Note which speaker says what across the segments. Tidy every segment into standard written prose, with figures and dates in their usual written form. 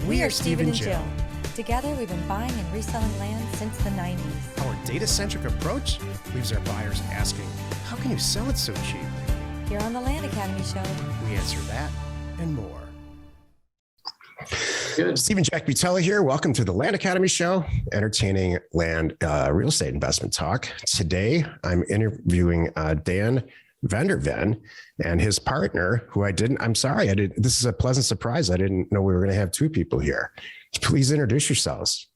Speaker 1: We are Steve and Jill.
Speaker 2: Together, we've been buying and reselling land since the 90s.
Speaker 1: Our data-centric approach leaves our buyers asking, how can you sell it so cheap?
Speaker 2: Here on the Land Academy Show,
Speaker 1: We answer that and more.
Speaker 3: Good.
Speaker 1: Steve and Jack Butella here. Welcome to the Land Academy Show, entertaining land real estate investment talk. Today, I'm interviewing Dan VanderVen and his partner, who this is a pleasant surprise. I didn't know we were going to have two people here. Please introduce yourselves.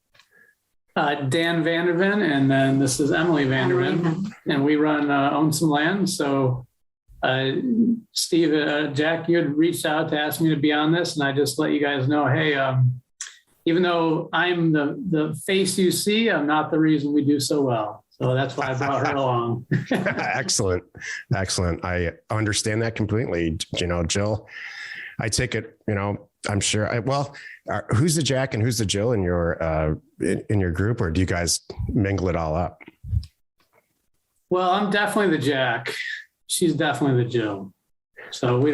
Speaker 3: Dan VanderVen, and then this is Emily VanderVen, and we own some land. So Steve, Jack, you had reached out to ask me to be on this, and I just let you guys know, hey, even though I'm the face you see, I'm not the reason we do so well. So that's why I brought her along.
Speaker 1: Excellent. I understand that completely. Jill, I take it, I'm sure. Who's the Jack and who's the Jill in your group, or do you guys mingle it all up?
Speaker 3: Well, I'm definitely the Jack. She's definitely the Jill. So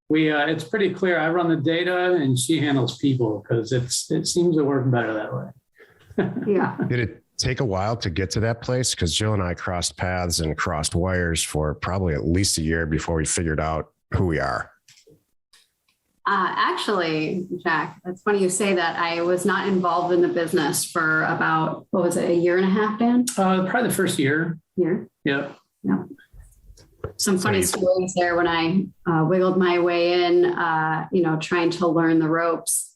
Speaker 3: it's pretty clear. I run the data and she handles people because it seems to work better that way.
Speaker 4: Yeah.
Speaker 1: Did it take a while to get to that place? Because Jill and I crossed paths and crossed wires for probably at least a year before we figured out who we are.
Speaker 4: Actually, Jack, it's funny you say that. I was not involved in the business for about, a year and a half, Dan?
Speaker 3: Probably the first year.
Speaker 4: Year?
Speaker 3: Yep.
Speaker 4: Yeah. Some funny stories there when I wiggled my way in, trying to learn the ropes.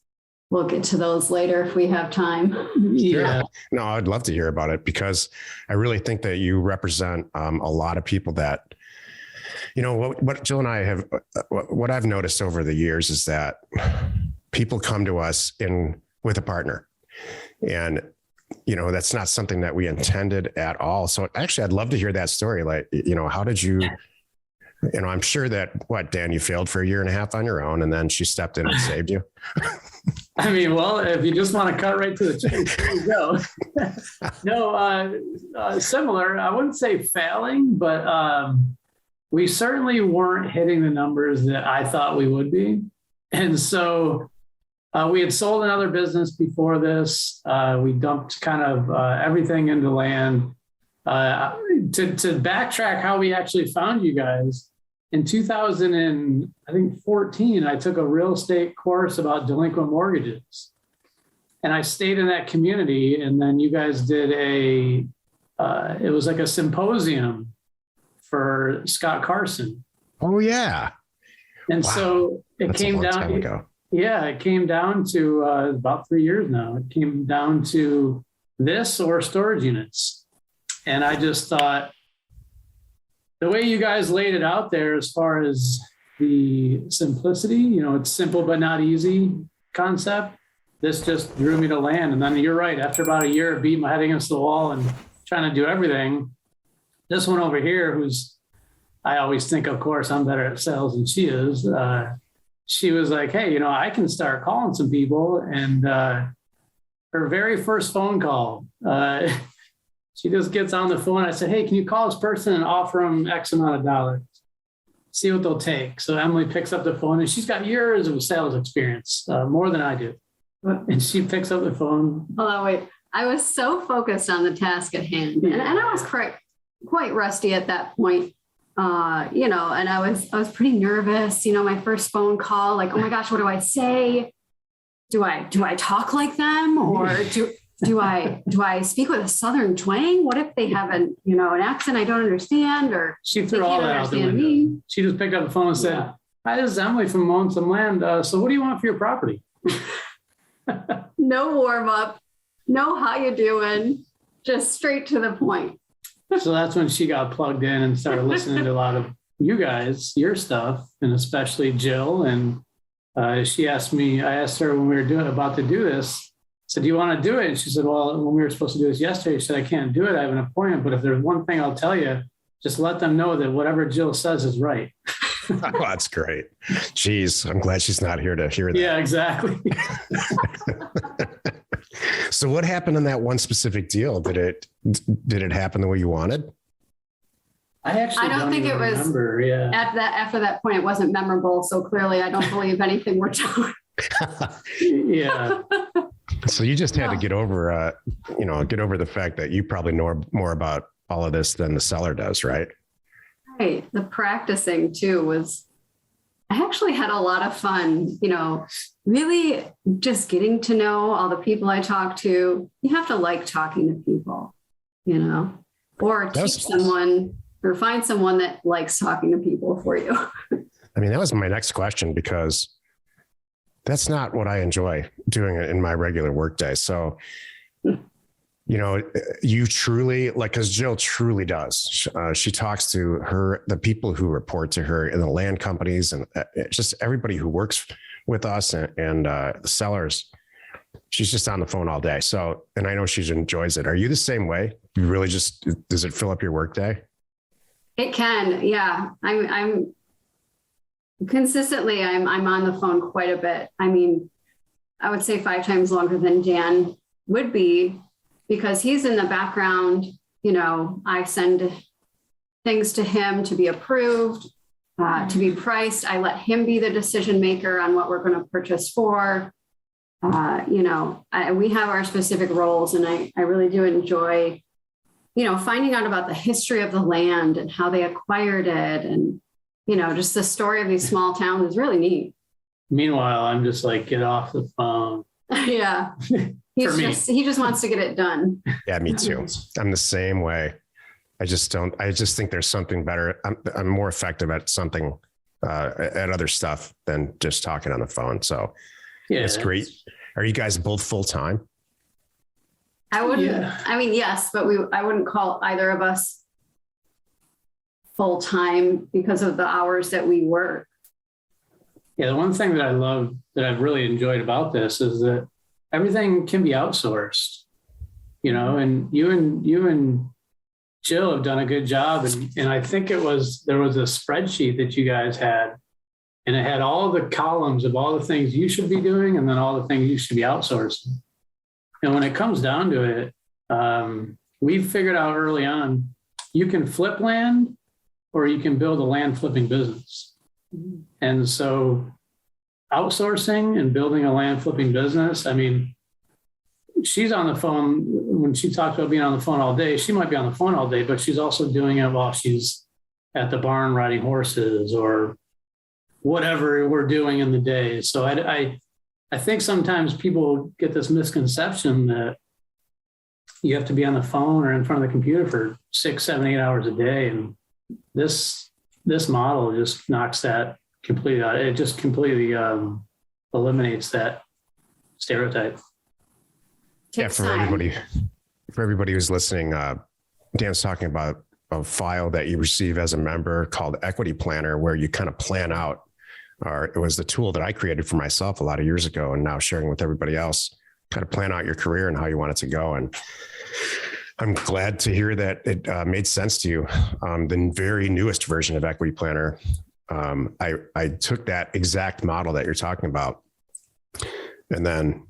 Speaker 4: We'll get to those later if we have time.
Speaker 3: Yeah.
Speaker 1: No, I'd love to hear about it because I really think that you represent a lot of people that, what Jill and I have, what I've noticed over the years is that people come to us with a partner, and that's not something that we intended at all. So actually, I'd love to hear that story. Like, how did you, I'm sure that Dan, you failed for a year and a half on your own, and then she stepped in and saved you.
Speaker 3: I mean, well, if you just want to cut right to the chase, there you go. No, similar. I wouldn't say failing, but we certainly weren't hitting the numbers that I thought we would be. And so we had sold another business before this. We dumped kind of everything into land. To backtrack how we actually found you guys, in 2014, I took a real estate course about delinquent mortgages. And I stayed in that community, and then you guys did it was like a symposium for Scott Carson.
Speaker 1: Oh, yeah.
Speaker 3: And
Speaker 1: wow.
Speaker 3: So it came down. Yeah, it came down to about 3 years now. It came down to this or storage units. And I just thought the way you guys laid it out there, as far as the simplicity, it's simple but not easy concept. This just drew me to land. And then you're right. After about a year of beating my head against the wall and trying to do everything, this one over here, I always think, of course, I'm better at sales than she is. She was like, hey, I can start calling some people. And her very first phone call, she just gets on the phone. I said, hey, can you call this person and offer them X amount of dollars? See what they'll take. So Emily picks up the phone, and she's got years of sales experience, more than I do. And she picks up the phone.
Speaker 4: Oh, wait. I was so focused on the task at hand. And I was quite rusty at that point. And I was pretty nervous, my first phone call, like, oh my gosh, what do I say? Do I talk like them, or do I speak with a Southern twang? What if they have an accent I don't understand, or
Speaker 3: she threw all that out the window. Me? She just picked up the phone and said, hi, this is Emily from Own Some Land. So what do you want for your property?
Speaker 4: No warm up, no how you doing, just straight to the point.
Speaker 3: So that's when she got plugged in and started listening to a lot of you guys, your stuff, and especially Jill. And I asked her when we were about to do this, I said, do you want to do it? And she said, well, when we were supposed to do this yesterday, she said, I can't do it. I have an appointment. But if there's one thing I'll tell you, just let them know that whatever Jill says is right.
Speaker 1: Oh, that's great. Jeez, I'm glad she's not here to hear that.
Speaker 3: Yeah, exactly.
Speaker 1: So what happened in that one specific deal? Did it happen the way you wanted?
Speaker 3: I don't think it was
Speaker 4: after that point, it wasn't memorable. So clearly I don't believe anything we're
Speaker 3: Yeah.
Speaker 1: So you just had to get over, get over the fact that you probably know more about all of this than the seller does, right?
Speaker 4: Right. The practicing too I actually had a lot of fun, really just getting to know all the people I talk to. You have to like talking to people, or or find someone that likes talking to people for you.
Speaker 1: I mean, that was my next question, because that's not what I enjoy doing in my regular workday. So, you truly, because Jill truly does. She talks to the people who report to her in the land companies, and just everybody who works with us and the sellers. She's just on the phone all day. So, and I know she enjoys it. Are you the same way? You really does it fill up your workday?
Speaker 4: It can. Yeah. I'm consistently, I'm on the phone quite a bit. I mean, I would say 5 times longer than Dan would be, because he's in the background. I send things to him to be approved, to be priced. I let him be the decision maker on what we're going to purchase for. We have our specific roles, and I really do enjoy, finding out about the history of the land and how they acquired it. And, just the story of these small towns is really neat.
Speaker 3: Meanwhile, I'm just like, get off the phone.
Speaker 4: Yeah. He just wants to get it done.
Speaker 1: Yeah, me too. I'm the same way. I just think there's something better. I'm more effective at something, at other stuff than just talking on the phone. So yeah, it's great. Are you guys both full time?
Speaker 4: I wouldn't, yes, but I wouldn't call either of us full time because of the hours that we work.
Speaker 3: Yeah. The one thing that I love, that I've really enjoyed about this, is that everything can be outsourced, and you and Jill have done a good job. And I think there was a spreadsheet that you guys had, and it had all the columns of all the things you should be doing, and then all the things you should be outsourcing. And when it comes down to it, we figured out early on, you can flip land or you can build a land flipping business. And so outsourcing and building a land flipping business, I mean, she's on the phone. When she talks about being on the phone all day, she might be on the phone all day, but she's also doing it while she's at the barn riding horses or whatever we're doing in the day. So I think sometimes people get this misconception that you have to be on the phone or in front of the computer for 6, 7, 8 hours a day. And this model just knocks that completely out. It just completely eliminates that stereotype.
Speaker 1: Yeah, for everybody who's listening, Dan's talking about a file that you receive as a member called Equity Planner, where you kind of plan out, or it was the tool that I created for myself a lot of years ago, and now sharing with everybody else, kind of plan out your career and how you want it to go. And I'm glad to hear that it made sense to you. The very newest version of Equity Planner, I took that exact model that you're talking about, and then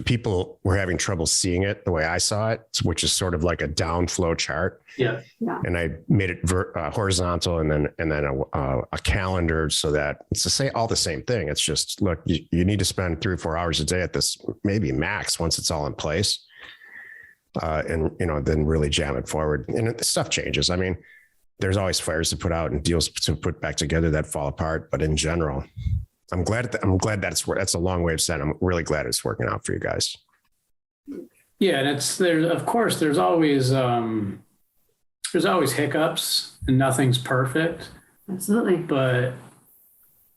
Speaker 1: people were having trouble seeing it the way I saw it, which is sort of like a downflow chart.
Speaker 3: Yeah.
Speaker 1: And I made it horizontal, and then a calendar, so that it's to say all the same thing. It's just, look, you need to spend 3 or 4 hours a day at this, maybe max, once it's all in place. And then really jam it forward. And stuff changes. I mean, there's always fires to put out and deals to put back together that fall apart. But in general, I'm glad that's a long way of saying I'm really glad it's working out for you guys.
Speaker 3: Yeah, and there's always hiccups, and nothing's perfect.
Speaker 4: Absolutely.
Speaker 3: But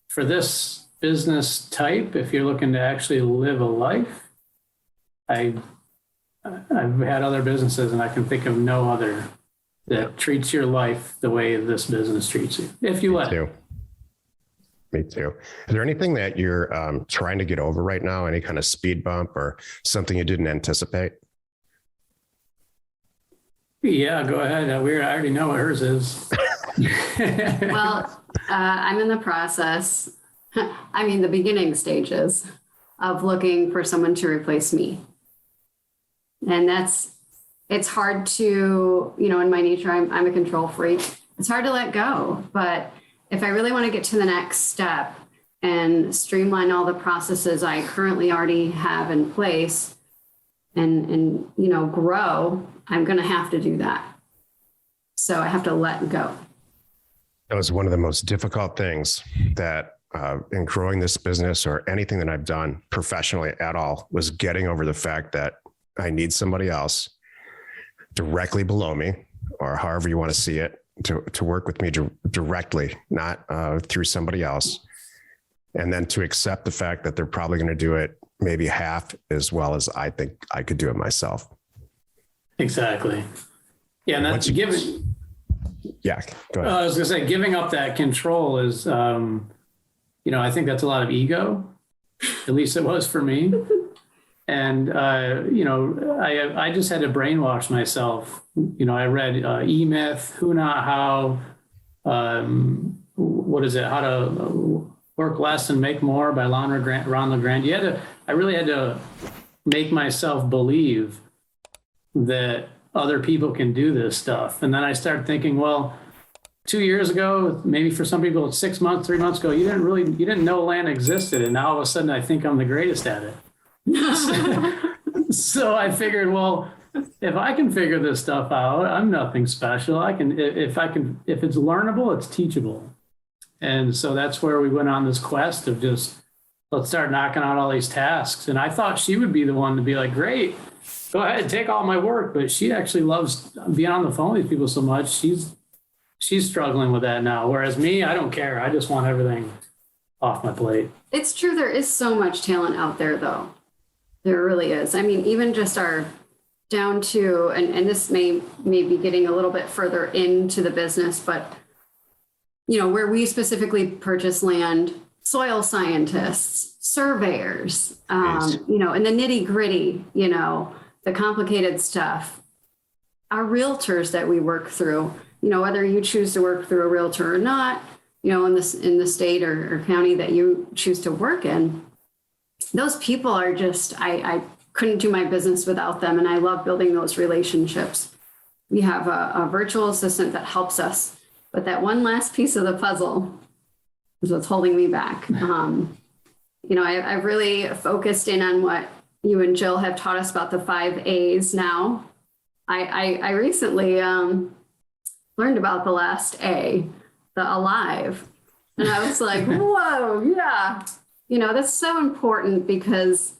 Speaker 3: for this business type, if you're looking to actually live a life, I've had other businesses, and I can think of no other that treats your life the way this business treats you, if you let it.
Speaker 1: Me too. Is there anything that you're trying to get over right now? Any kind of speed bump or something you didn't anticipate?
Speaker 3: Yeah, go ahead. I already know what hers is.
Speaker 4: Well, I'm in the process. The beginning stages of looking for someone to replace me. And it's hard to, in my nature, I'm a control freak. It's hard to let go, but if I really want to get to the next step, and streamline all the processes I currently already have in place and grow, I'm going to have to do that. So I have to let go.
Speaker 1: That was one of the most difficult things that in growing this business or anything that I've done professionally at all was getting over the fact that I need somebody else directly below me, or however you want to see it, to work with me directly, not through somebody else. And then to accept the fact that they're probably going to do it maybe half as well as I think I could do it myself.
Speaker 3: Exactly. Yeah. And that's giving.
Speaker 1: Yeah. Go ahead.
Speaker 3: I was going to say, giving up that control is, I think that's a lot of ego. At least it was for me. And, I just had to brainwash myself. I read E-Myth, Who Not How, what is it? How to Work Less and Make More by Ron LeGrand. I really had to make myself believe that other people can do this stuff. And then I started thinking, well, 2 years ago, maybe for some people, 6 months, 3 months ago, you didn't know land existed. And now all of a sudden I think I'm the greatest at it. So I figured, well, if I can figure this stuff out, I'm nothing special. If it's learnable, it's teachable. And so that's where we went on this quest of just, let's start knocking out all these tasks. And I thought she would be the one to be like, great, go ahead, take all my work. But she actually loves being on the phone with these people so much. She's struggling with that now. Whereas me, I don't care. I just want everything off my plate.
Speaker 4: It's true. There is so much talent out there, though. There really is. I mean, even just our down to, and this may be getting a little bit further into the business, but where we specifically purchase land, soil scientists, surveyors, and the nitty gritty, the complicated stuff, our realtors that we work through, whether you choose to work through a realtor or not, in the state or county that you choose to work in, those people are just, I couldn't do my business without them. And I love building those relationships. We have a virtual assistant that helps us, but that one last piece of the puzzle is what's holding me back. I've really focused in on what you and Jill have taught us about the 5 A's now. I recently learned about the last A, the alive. And I was like, whoa, yeah. That's so important because,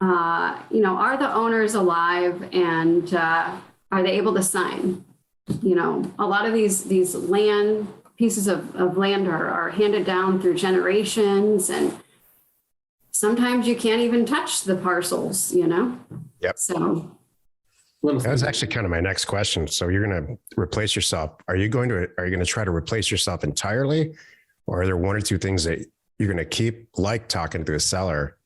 Speaker 4: are the owners alive and are they able to sign? A lot of these land pieces of land are handed down through generations, and sometimes you can't even touch the parcels,
Speaker 1: Yep.
Speaker 4: So
Speaker 1: that was actually kind of my next question. So you're going to replace yourself. Are you going to try to replace yourself entirely, or are there one or two things that you're going to keep, like talking to a seller,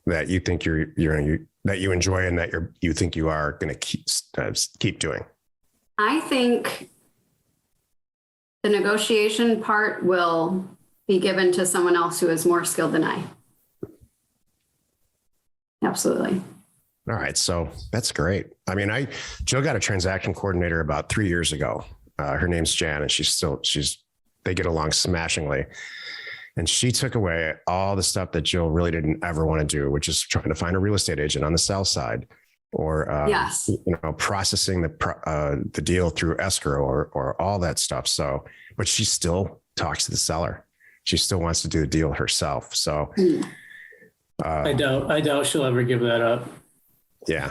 Speaker 1: that you think that you enjoy and that you think you are going to keep doing?
Speaker 4: I think the negotiation part will be given to someone else who is more skilled than I. Absolutely.
Speaker 1: All right. So that's great. I mean, Jill got a transaction coordinator about 3 years ago. Her name's Jan, and they get along smashingly. And she took away all the stuff that Jill really didn't ever want to do, which is trying to find a real estate agent on the sell side, or
Speaker 4: yes,
Speaker 1: processing the deal through escrow or all that stuff. So, but she still talks to the seller. She still wants to do the deal herself. So
Speaker 3: I doubt she'll ever give that up.
Speaker 1: Yeah.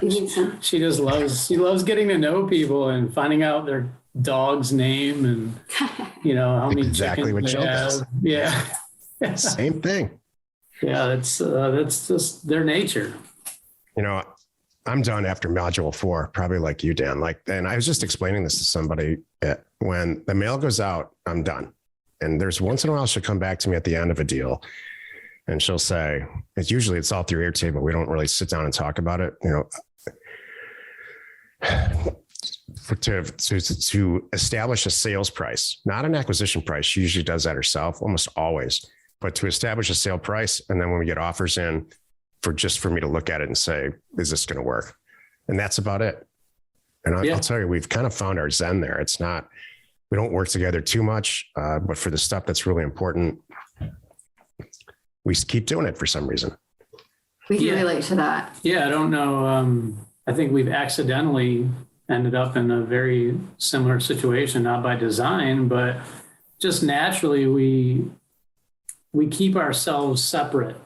Speaker 3: She loves getting to know people and finding out their dog's name and, how many
Speaker 1: exactly what Jill does.
Speaker 3: Yeah.
Speaker 1: Same thing.
Speaker 3: Yeah. That's just their nature.
Speaker 1: I'm done after module 4, probably like you, Dan. And I was just explaining this to somebody. When the mail goes out, I'm done. And there's once in a while she'll come back to me at the end of a deal, and she'll say, it's all through Airtable. We don't really sit down and talk about it. To establish a sales price, not an acquisition price. She usually does that herself, almost always. But to establish a sale price, and then when we get offers in, for me to look at it and say, is this going to work? And that's about it. And I'll tell you, we've kind of found our zen there. We don't work together too much, but for the stuff that's really important, we keep doing it for some reason.
Speaker 4: We can relate to that.
Speaker 3: Yeah, I don't know. I think we've accidentally ended up in a very similar situation, not by design, but just naturally we keep ourselves separate.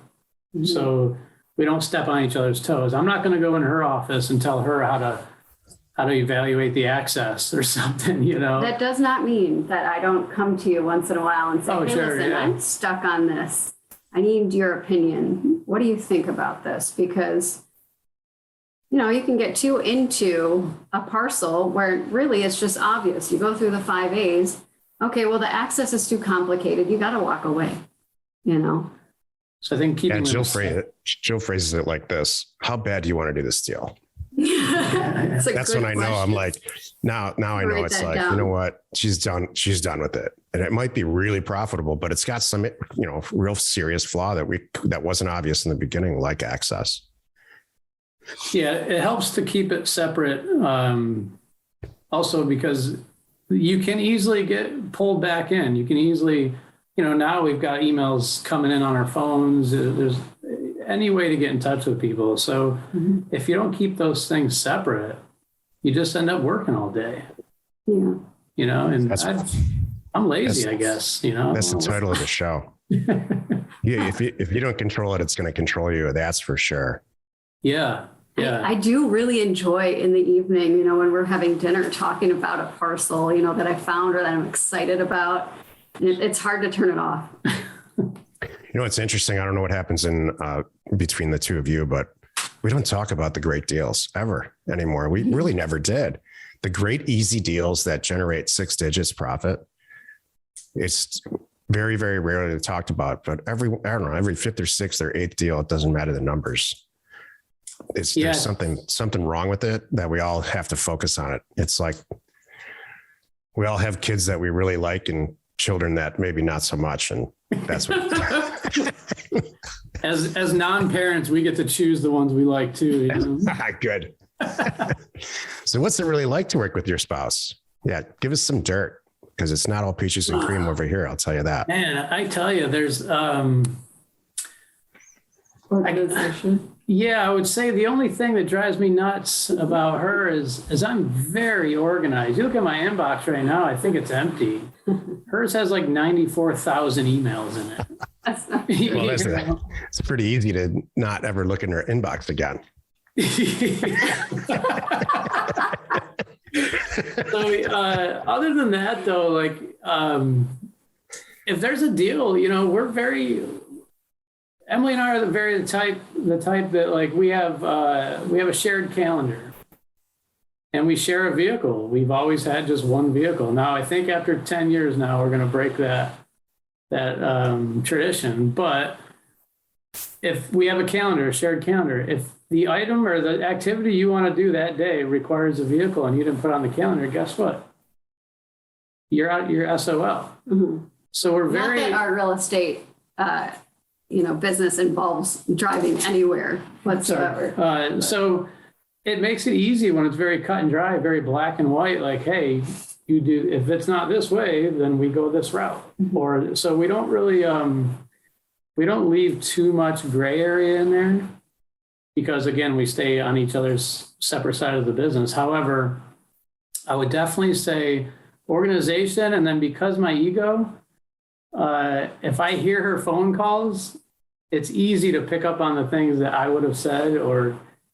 Speaker 3: Mm-hmm. So we don't step on each other's toes. I'm not going to go in her office and tell her how to evaluate the access or something, you know.
Speaker 4: That does not mean that I don't come to you once in a while and say, hey, listen,
Speaker 3: yeah.
Speaker 4: I'm stuck on this. I need your opinion. What do you think about this? Because, you know, you can get too into a parcel where really it's just obvious. You go through the 5 A's. Okay, well, the access is too complicated. You got to walk away, you know.
Speaker 3: So I think
Speaker 1: Jill phrases it like this: how bad do you want to do this deal? That's when I know. I'm like, now I know it's like, you know what? She's done with it. And it might be really profitable, but it's got some, you know, real serious flaw that wasn't obvious in the beginning, like access.
Speaker 3: Yeah, it helps to keep it separate. Also because you can easily get pulled back in. You can easily, you know, now we've got emails coming in on our phones. There's any way to get in touch with people. So if you don't keep those things separate, you just end up working all day. Yeah. You know, and I'm lazy, I guess, you know.
Speaker 1: That's the title of the show. Yeah, if you don't control it, it's going to control you. That's for sure.
Speaker 3: Yeah. Yeah.
Speaker 4: I do really enjoy in the evening, you know, when we're having dinner, talking about a parcel, you know, that I found or that I'm excited about. It's hard to turn it off.
Speaker 1: You know, it's interesting. I don't know what happens in between the two of you, but we don't talk about the great deals ever anymore. We really never did. The great easy deals that generate 6 digits profit. It's very, very rarely talked about, but every 5th or 6th or 8th deal, it doesn't matter the numbers. There's something wrong with it that we all have to focus on it. It's like we all have kids that we really like and children that maybe not so much. And that's what
Speaker 3: as non-parents, we get to choose the ones we like too. You know?
Speaker 1: Good. So what's it really like to work with your spouse? Yeah. Give us some dirt, because it's not all peaches and cream over here. I'll tell you that.
Speaker 3: Man, I tell you, there's, yeah, I would say the only thing that drives me nuts about her is I'm very organized. You look at my inbox right now, I think it's empty. Hers has like 94,000 emails in it.
Speaker 1: Well, it's pretty easy to not ever look in her inbox again.
Speaker 3: So other than that, though, like if there's a deal, you know, Emily and I are the type that like we have a shared calendar and we share a vehicle. We've always had just one vehicle. Now, I think after 10 years now, we're going to break that tradition. But if we have a shared calendar, if the item or the activity you want to do that day requires a vehicle and you didn't put it on the calendar, guess what? You're out, you're SOL. Mm-hmm. So we're
Speaker 4: not that our real estate, business involves driving anywhere whatsoever.
Speaker 3: So it makes it easy when it's very cut and dry, very black and white. Like, hey, you do. If it's not this way, then we go this route. Mm-hmm. Or so we don't really we don't leave too much gray area in there, because again, we stay on each other's separate side of the business. However, I would definitely say organization, and then because my ego. If I hear her phone calls, it's easy to pick up on the things that I would have said,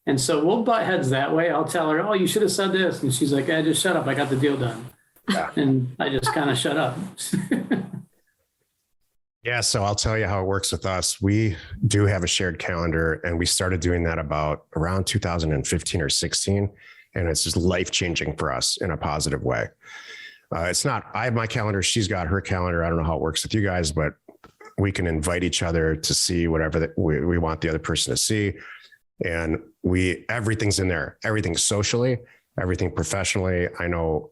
Speaker 3: and so we'll butt heads that way. I'll tell her, oh, you should have said this. And she's like, just shut up. I got the deal done. Yeah. And I just kind of shut up.
Speaker 1: Yeah. So I'll tell you how it works with us. We do have a shared calendar, and we started doing that around 2015 or 16. And it's just life-changing for us in a positive way. It's not, I have my calendar, she's got her calendar. I don't know how it works with you guys, but we can invite each other to see whatever we want the other person to see. And everything's in there, everything socially, everything professionally. I know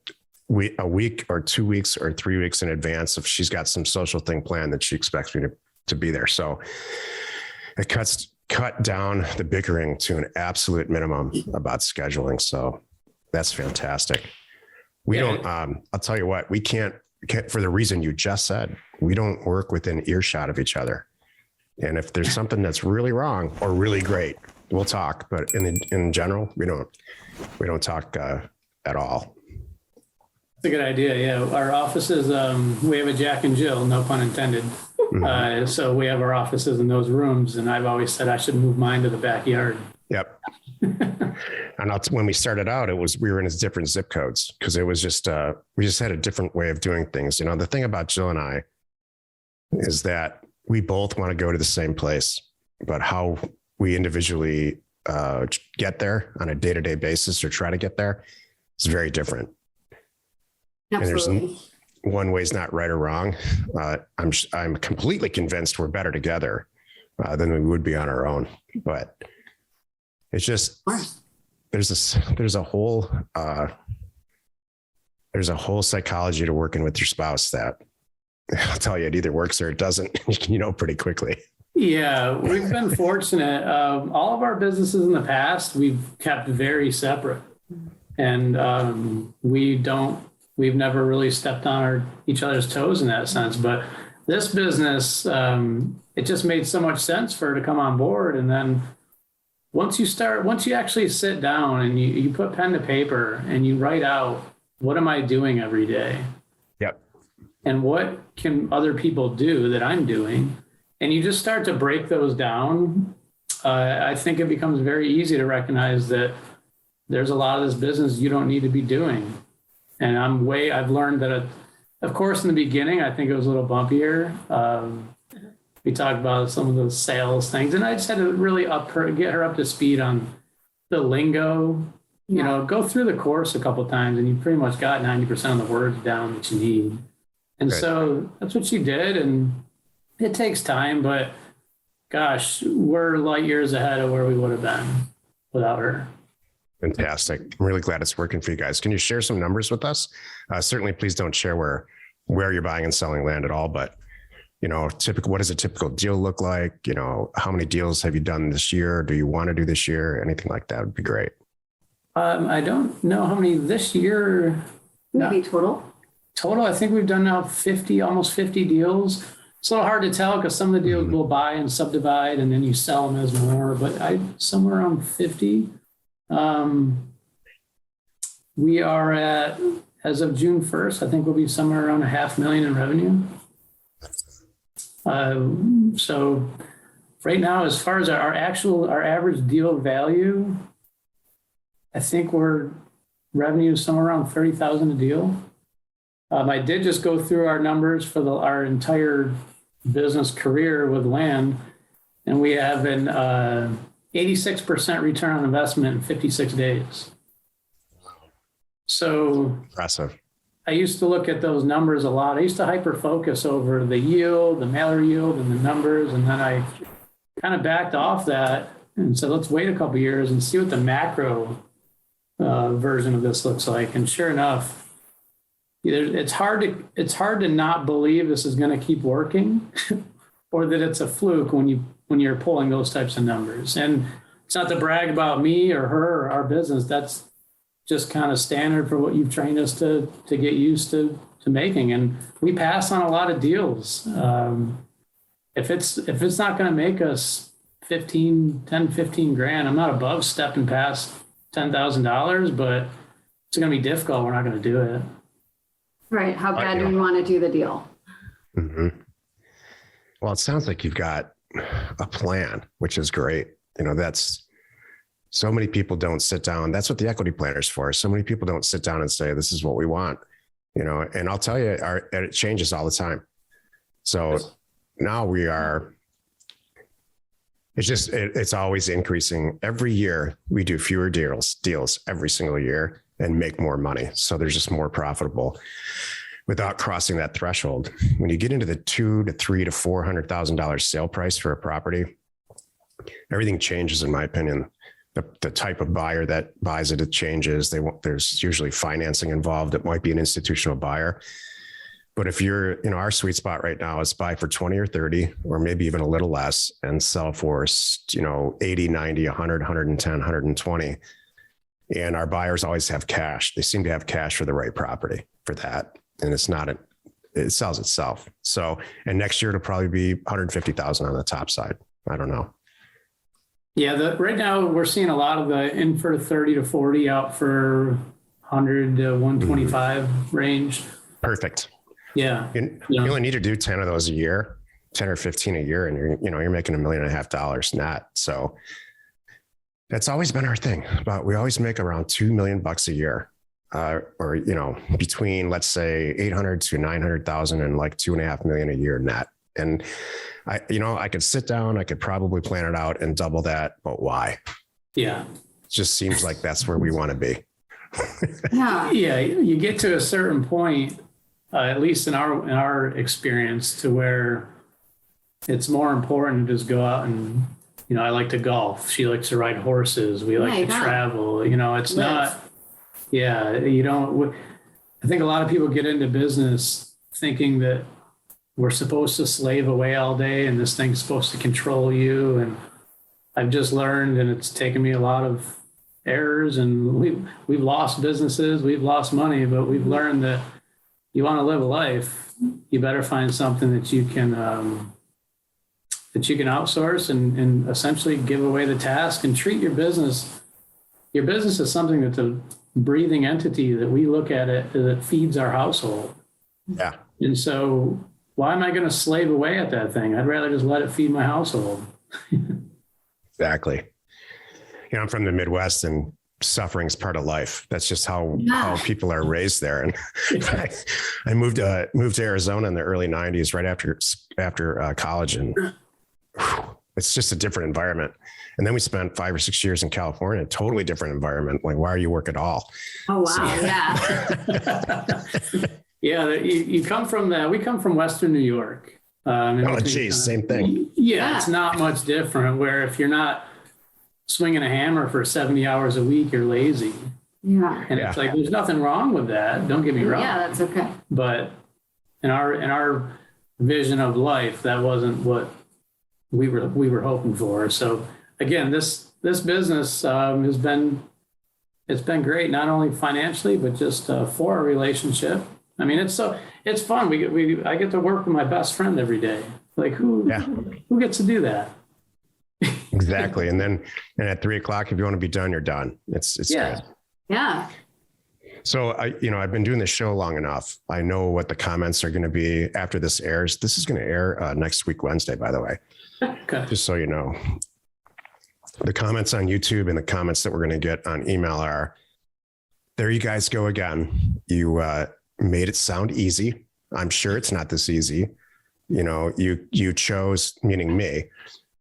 Speaker 1: a week or 2 weeks or 3 weeks in advance, if she's got some social thing planned, that she expects me to be there. So it cut down the bickering to an absolute minimum about scheduling. So that's fantastic. We don't, I'll tell you what, we can't, for the reason you just said, we don't work within earshot of each other. And if there's something that's really wrong or really great, we'll talk. But in general, we don't talk at all.
Speaker 3: That's a good idea. Yeah, our offices, we have a Jack and Jill, no pun intended. So we have our offices in those rooms, and I've always said I should move mine to the backyard.
Speaker 1: Yep. And when we started out, we were in different zip codes because it was just we just had a different way of doing things. You know, the thing about Jill and I is that we both want to go to the same place, but how we individually get there on a day-to-day basis or try to get there is very different.
Speaker 4: Absolutely.
Speaker 1: And there's one way is not right or wrong. I'm completely convinced we're better together than we would be on our own. But it's just there's a whole psychology to working with your spouse that I'll tell you, it either works or it doesn't, pretty quickly.
Speaker 3: Yeah, we've been fortunate. All of our businesses in the past, we've kept very separate, and we've never really stepped on each other's toes in that sense. But this business, it just made so much sense for her to come on board. And then once you actually sit down and you put pen to paper and you write out, what am I doing every day?
Speaker 1: Yep.
Speaker 3: And what can other people do that I'm doing? And you just start to break those down. I think it becomes very easy to recognize that there's a lot of this business you don't need to be doing. And I've learned that, of course, in the beginning, I think it was a little bumpier. We talked about some of the sales things, and I just had to really get her up to speed on the lingo. Go through the course a couple of times, and you pretty much got 90% of the words down that you need. And so that's what she did, and it takes time, but gosh, we're light years ahead of where we would have been without her.
Speaker 1: Fantastic. I'm really glad it's working for you guys. Can you share some numbers with us? Certainly, please don't share where you're buying and selling land at all, but what does a typical deal look like? How many deals have you done this year? Do you want to do this year? Anything like that would be great.
Speaker 3: I don't know how many this year.
Speaker 4: Maybe total.
Speaker 3: Total, I think we've done now almost 50 deals. It's a little hard to tell because some of the deals will buy and subdivide and then you sell them as more, but somewhere around 50. We are at, as of June 1st, I think we'll be somewhere around $500,000 in revenue. So right now, as far as our average deal value, I think revenue is somewhere around $30,000 a deal. I did just go through our numbers for our entire business career with land, and we have an 86% return on investment in 56 days. So
Speaker 1: impressive.
Speaker 3: I used to look at those numbers a lot. I used to hyper focus over the yield, the mailer yield, and the numbers, and then I kind of backed off that and said, let's wait a couple of years and see what the macro version of this looks like. And sure enough, it's hard to not believe this is going to keep working or that it's a fluke when you're pulling those types of numbers. And it's not to brag about me or her or our business. That's just kind of standard for what you've trained us to get used to making. And we pass on a lot of deals. If it's not going to make us 15 grand, I'm not above stepping past $10,000, but it's going to be difficult. We're not going to do it.
Speaker 4: Right. How bad do we want to do the deal?
Speaker 1: Mm-hmm. Well, it sounds like you've got a plan, which is great. That's so many people don't sit down. That's what the equity planner is for. So many people don't sit down and say, this is what we want, and I'll tell you, it changes all the time. So now it's always increasing. Every year we do fewer deals every single year and make more money. So they're just more profitable without crossing that threshold. When you get into the $200,000 to $300,000 to $400,000 sale price for a property, everything changes, in my opinion. The type of buyer that buys it changes. There's usually financing involved. It might be an institutional buyer. But if you're, our sweet spot right now is buy for 20 or 30, or maybe even a little less, and sell for, 80, 90, 100, 110, 120. And our buyers always have cash. They seem to have cash for the right property for that. And it's not it sells itself. So, and next year it'll probably be 150,000 on the top side. I don't know.
Speaker 3: Yeah, right now we're seeing a lot of the in for 30 to 40 out for 100 to 125 range.
Speaker 1: Perfect.
Speaker 3: Yeah.
Speaker 1: You only need to do 10 of those a year, 10 or 15 a year, and you're making $1.5 million net. So that's always been our thing. But we always make around $2 million a year, or between, let's say, 800 to 900,000 and like $2.5 million a year net. And I could sit down, I could probably plan it out and double that, but why?
Speaker 3: Yeah.
Speaker 1: It just seems like that's where we want to be.
Speaker 4: Yeah.
Speaker 3: Yeah. You get to a certain point, at least in our experience, to where it's more important to just go out and, I like to golf. She likes to ride horses. We like to travel. It's not, you don't, I think a lot of people get into business thinking that we're supposed to slave away all day and this thing's supposed to control you. And I've just learned, and it's taken me a lot of errors, and we've lost businesses, we've lost money, but we've learned that you want to live a life, you better find something that you can outsource and essentially give away the task and treat your business. Your business is something that's a breathing entity that we look at it that feeds our household.
Speaker 1: Yeah.
Speaker 3: And so why am I going to slave away at that thing? I'd rather just let it feed my household.
Speaker 1: Exactly. I'm from the Midwest, and suffering is part of life. That's just how people are raised there. And I moved to Arizona in the early 90s, right after college. And it's just a different environment. And then we spent 5 or 6 years in California, a totally different environment. Like, why are you work at all?
Speaker 4: Oh, wow. Yeah.
Speaker 3: Yeah. You come from that. We come from Western New York.
Speaker 1: Oh, geez, same thing.
Speaker 3: Yeah. It's not much different, where if you're not swinging a hammer for 70 hours a week, you're lazy.
Speaker 4: Yeah.
Speaker 3: And it's like, there's nothing wrong with that. Don't get me wrong.
Speaker 4: Yeah, that's okay.
Speaker 3: But in our vision of life, that wasn't what we were hoping for. So again, this business has been great, not only financially, but just for our relationship. I mean, it's fun. I get to work with my best friend every day. Like, who gets to do that?
Speaker 1: Exactly. And at 3:00, if you want to be done, you're done. It's good.
Speaker 4: Yeah.
Speaker 1: So I've been doing this show long enough. I know what the comments are going to be after this airs. This is going to air next week, Wednesday, by the way.
Speaker 3: Okay.
Speaker 1: Just so you know, the comments on YouTube and the comments that we're going to get on email are, there you guys go again. You made it sound easy. I'm sure it's not this easy. You chose, meaning me,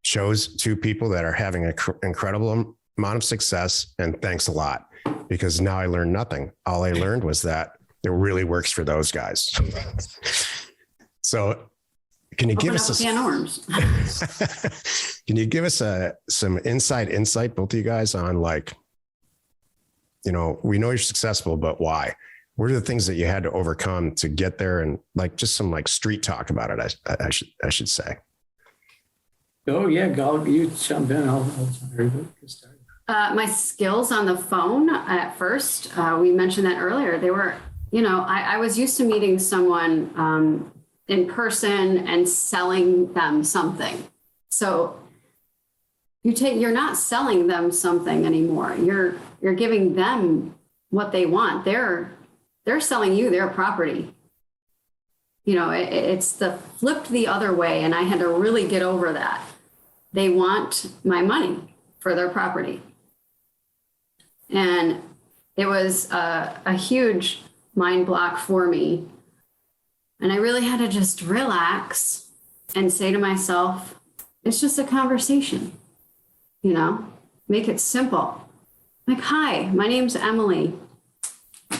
Speaker 1: chose two people that are having an incredible amount of success, and thanks a lot, because now I learned nothing. All I learned was that it really works for those guys. So can you give us can you give us some inside insight, both of you guys, on we know you're successful, but why? What are the things that you had to overcome to get there, and just some street talk about it? I should say.
Speaker 3: Oh yeah, you jump in. I'll get started.
Speaker 4: My skills on the phone at first, we mentioned that earlier. They were, I was used to meeting someone in person and selling them something. So you're not selling them something anymore. You're giving them what they want. They're selling you their property. It's the flipped the other way, and I had to really get over that. They want my money for their property. And it was a huge mind block for me. And I really had to just relax and say to myself, it's just a conversation, make it simple. Like, hi, my name's Emily.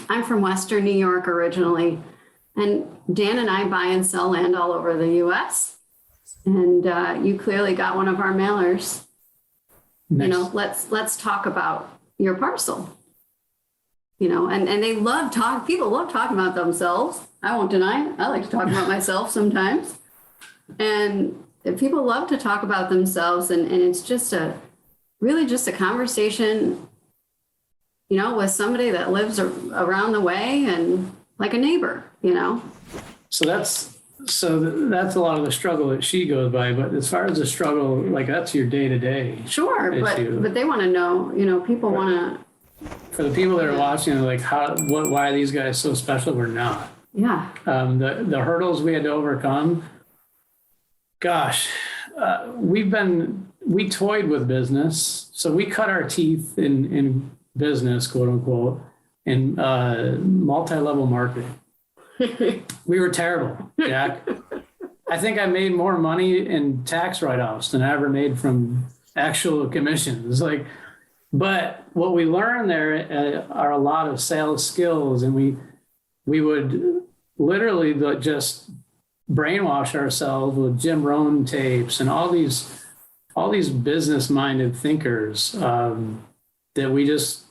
Speaker 4: I'm from Western New York originally. And Dan and I buy and sell land all over the US. And you clearly got one of our mailers. Nice. Let's talk about your parcel. And they people love talking about themselves. I won't deny it. I like to talk about myself sometimes. And people love to talk about themselves. And it's just really just a conversation, with somebody that lives around the way, and like a neighbor,
Speaker 3: that's a lot of the struggle that she goes by. But as far as the struggle, like that's your day to day.
Speaker 4: Sure, but they want to know. People want to.
Speaker 3: For the people that are watching, like why are these guys so special? We're not.
Speaker 4: Yeah.
Speaker 3: The hurdles we had to overcome. Gosh, we toyed with business, so we cut our teeth in business, quote unquote, in multi-level marketing. We were terrible, Jack. I think I made more money in tax write-offs than I ever made from actual commissions. But what we learned there are a lot of sales skills, and we would literally just brainwash ourselves with Jim Rohn tapes and all these business-minded thinkers that we just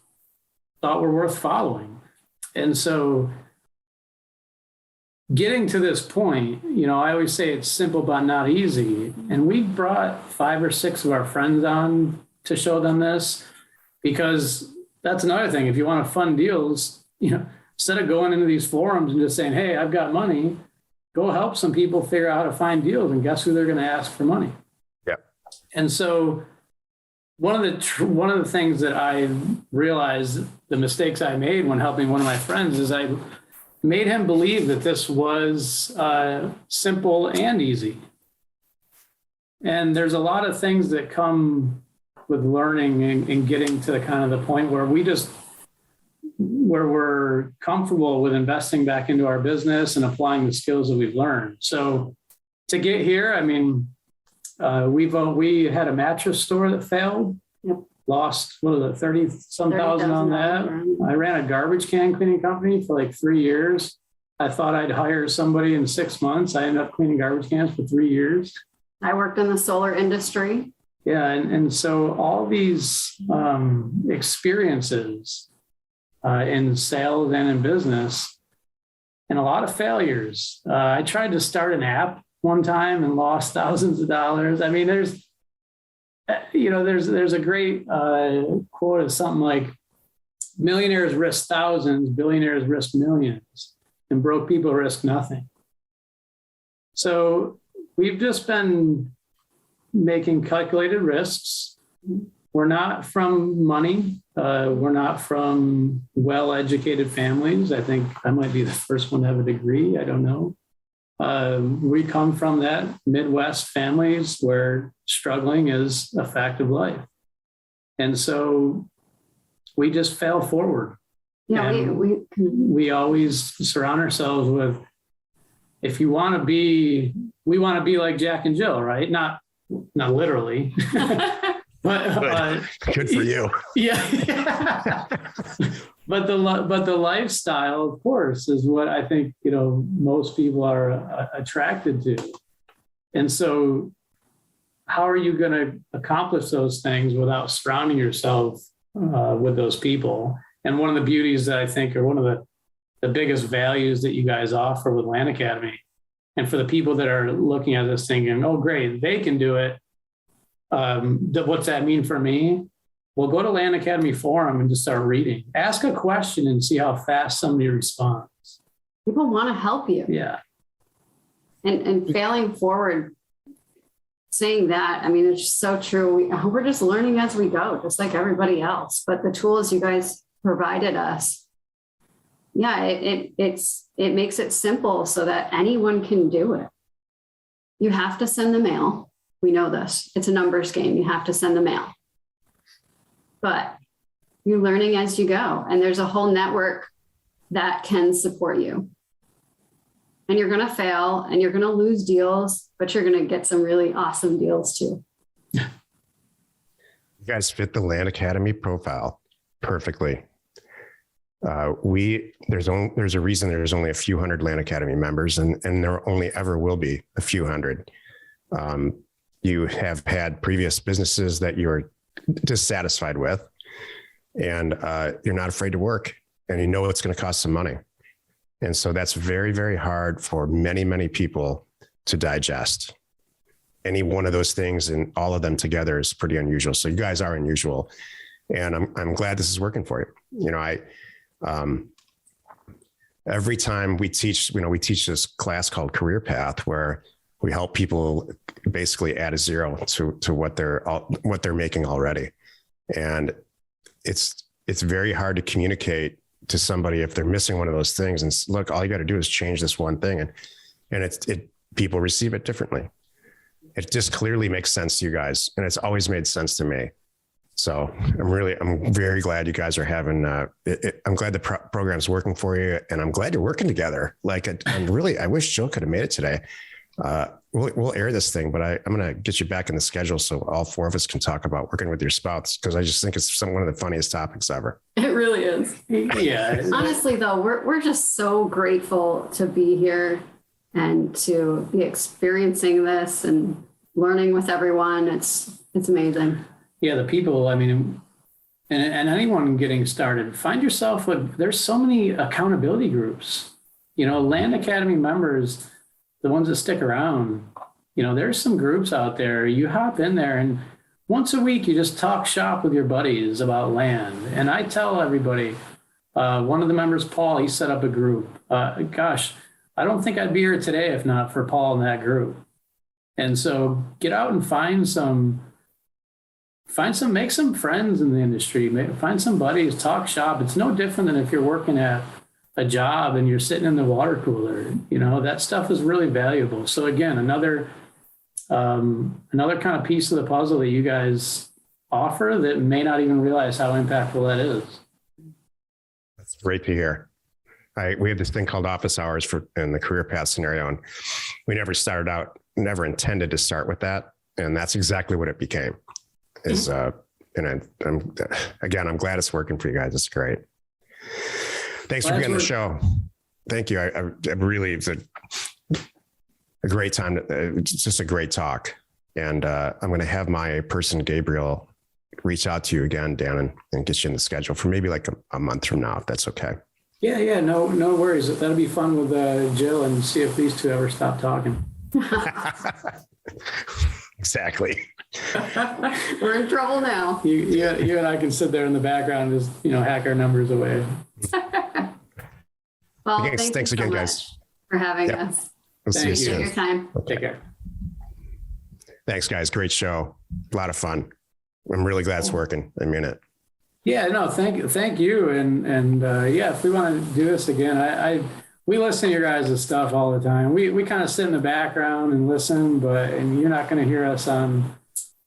Speaker 3: thought were worth following. And so getting to this point, I always say it's simple but not easy. And we brought 5 or 6 of our friends on to show them this, because that's another thing. If you want to fund deals, instead of going into these forums and just saying, hey, I've got money, go help some people figure out how to find deals, and guess who they're going to ask for money.
Speaker 1: Yeah.
Speaker 3: And so one of the things that I realized, the mistakes I made when helping one of my friends, is I made him believe that this was simple and easy. And there's a lot of things that come with learning and getting to the kind of the point where we're comfortable with investing back into our business and applying the skills that we've learned. So to get here, I mean, we had a mattress store that failed.
Speaker 4: Yep.
Speaker 3: Lost, what was it, 30-some thousand on that. I ran a garbage can cleaning company for like 3 years. I thought I'd hire somebody in 6 months. I ended up cleaning garbage cans for 3 years.
Speaker 4: I worked in the solar industry.
Speaker 3: Yeah. And so all these experiences in sales and in business, and a lot of failures. I tried to start an app one time and lost thousands of dollars. I mean, there's a great quote of something like, millionaires risk thousands, billionaires risk millions, and broke people risk nothing. So we've just been making calculated risks. We're not from money. We're not from well-educated families. I think I might be the first one to have a degree. I don't know. We come from that Midwest families where struggling is a fact of life. And so we just fail forward.
Speaker 4: Yeah,
Speaker 3: we always surround ourselves with, if you want to be, we want to be like Jack and Jill, right? Not literally. But
Speaker 1: good for you.
Speaker 3: Yeah. But the lifestyle, of course, is what I think, most people are attracted to. And so how are you going to accomplish those things without surrounding yourself with those people? And one of the beauties that I think are one of the biggest values that you guys offer with Land Academy, and for the people that are looking at this thinking, oh, great, they can do it. What's that mean for me? Well, go to Land Academy Forum and just start reading. Ask a question and see how fast somebody responds.
Speaker 4: People want to help you.
Speaker 3: Yeah.
Speaker 4: And failing forward, saying that, I mean, it's so true. We're just learning as we go, just like everybody else. But the tools you guys provided us, yeah, it makes it simple so that anyone can do it. You have to send the mail. We know this. It's a numbers game. You have to send the mail. But you're learning as you go. And there's a whole network that can support you. And you're going to fail and you're going to lose deals, but you're going to get some really awesome deals too.
Speaker 1: You guys fit the Land Academy profile perfectly. There's a reason there's only a few hundred Land Academy members, and there only ever will be a few hundred. You have had previous businesses that you're dissatisfied with, and you're not afraid to work, and you know it's going to cost some money. And so that's very, very hard for many, many people to digest. Any one of those things and all of them together is pretty unusual. So you guys are unusual, and I'm glad this is working for you. every time we teach, we teach this class called Career Path, where we help people basically add a zero to what they're making already. And it's very hard to communicate to somebody if they're missing one of those things. And look, all you got to do is change this one thing, and people receive it differently. It just clearly makes sense to you guys, and it's always made sense to me. So I'm very glad you guys are having, I'm glad the program's working for you, and I'm glad you're working together. Like, I wish Jill could have made it today. We'll air this thing, but I'm going to get you back in the schedule so all four of us can talk about working with your spouse, because I just think it's one of the funniest topics ever.
Speaker 4: It really is.
Speaker 3: Yeah.
Speaker 4: Honestly, though, we're just so grateful to be here and to be experiencing this and learning with everyone. It's amazing.
Speaker 3: Yeah, the people, I mean, and anyone getting started, find yourself there's so many accountability groups, Land Academy members, the ones that stick around, there's some groups out there. You hop in there, and once a week, you just talk shop with your buddies about land. And I tell everybody, one of the members, Paul, he set up a group. Gosh, I don't think I'd be here today if not for Paul and that group. And so get out and make some friends in the industry, find some buddies, talk shop. It's no different than if you're working at a job and you're sitting in the water cooler. That stuff is really valuable. So again, another kind of piece of the puzzle that you guys offer that may not even realize how impactful that is.
Speaker 1: That's great to hear. We have this thing called office hours in the Career Path scenario, and we never intended to start with that. And that's exactly what it became. I'm glad it's working for you guys. It's great. Thanks for being on the show. Thank you. I really, it's a great time. It's just a great talk. And I'm going to have my person, Gabriel, reach out to you again, Dan, and get you in the schedule for maybe like a month from now, if that's okay.
Speaker 3: Yeah. No worries. That'll be fun with Jill, and see if these two ever stop talking.
Speaker 1: Exactly.
Speaker 4: We're in trouble now.
Speaker 3: You and I can sit there in the background and just, hack our numbers away.
Speaker 4: Well,
Speaker 1: thanks again, guys,
Speaker 4: for having us.
Speaker 1: We'll see you soon.
Speaker 4: Your time.
Speaker 3: Take care.
Speaker 1: Thanks, guys. Great show. A lot of fun. I'm really glad it's working. I mean it.
Speaker 3: Yeah, no, thank you. And if we want to do this again, we listen to your guys' stuff all the time. We kind of sit in the background and listen, and you're not going to hear us on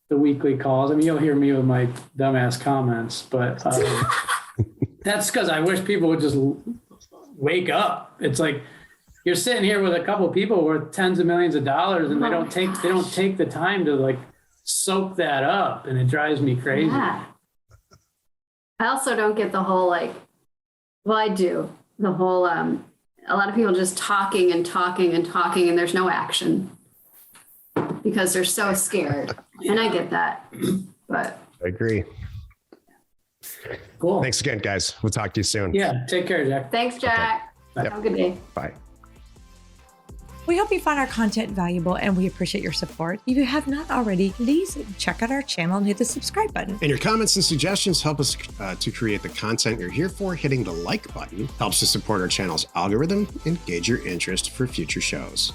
Speaker 3: the weekly calls. I mean, you'll hear me with my dumbass comments, but that's because I wish people would just wake up. It's like you're sitting here with a couple of people worth tens of millions of dollars, and they don't take the time to like soak that up, and it drives me crazy.
Speaker 4: Yeah. I also don't get the whole I do the whole a lot of people just talking and there's no action because they're so scared. And I get that, but
Speaker 1: I agree.
Speaker 3: Cool.
Speaker 1: Thanks again, guys. We'll talk to you soon.
Speaker 3: Yeah. Take care, Jack.
Speaker 4: Thanks, Jack.
Speaker 1: Okay.
Speaker 4: Have a good day.
Speaker 1: Bye.
Speaker 2: We hope you found our content valuable, and we appreciate your support. If you have not already, please check out our channel and hit the subscribe button.
Speaker 1: And your comments and suggestions help us to create the content you're here for. Hitting the like button helps to support our channel's algorithm and gauge your interest for future shows.